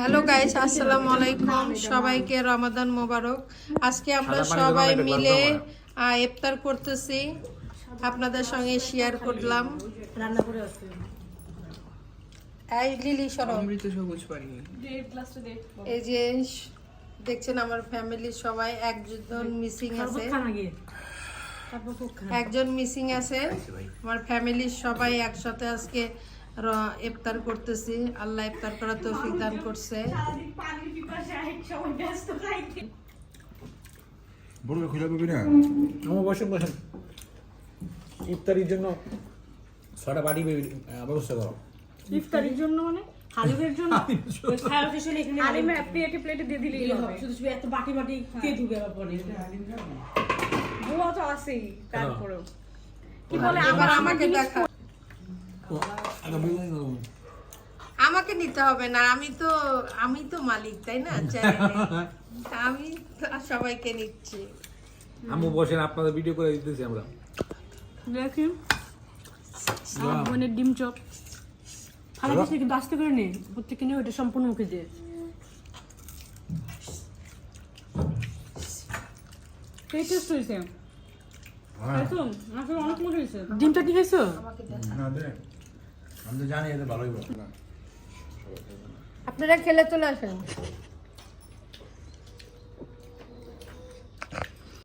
Hello guys, আসসালামু আলাইকুম। সবাইকে রমাদান মোবারক। আজকে আমরা সবাই মিলে ইফতার করতেছি, আপনাদের সঙ্গে শেয়ার করলাম। রান্না করে আসছি। এই লিলি সরো। অমৃত সবুজ পারি এই যে দেখছেন আমার ফ্যামিলির সবাই, একজন মিসিং আছে, একজন মিসিং আছে। আমার ফ্যামিলির সবাই একসাথে আজকে ইফতার করতেছি। আল্লাহ ইফতার করার তৌফিক দান করছে। বড় খুলে পাবি না আমার বসেন বসেন ইফতারির জন্য 6টা বাটি ব্যবস্থা করো। ইফতারির জন্য মানে হালিমের জন্য ওই খাওয়া শেষ হলে এখানে হালিমে প্লেটে প্লেটে দিয়ে দিলেই হবে। শুধু শুধু এত বাটি বাটি কে ঢুকে আবার পরে বুয়া তো আছেই, তারপরেও কি বলে আবার আমাকে দেখা, আমাকে নিতে হবে না, আমি তো মালিক, তাই না? চ্যানেলে আমি তো সবাইকে নিচ্ছি। আমু বসেন, আপনাদের ভিডিও করে দিতেছি আমরা। দেখি বোনের ডিম চপ খালি কিছু কিন্তু আস্তে করে নে, প্রত্যেকে নিয়ে ওটা সম্পূর্ণ মুখে দিয়ে। সেই টেস্ট হয়েছে, খাইছো? আসলে অনেক মজা হয়েছে। ডিমটা কি খাইছো? না দে আমি তো জানি এটা ভালোই বল আপনারা খেলে চলে আসেন।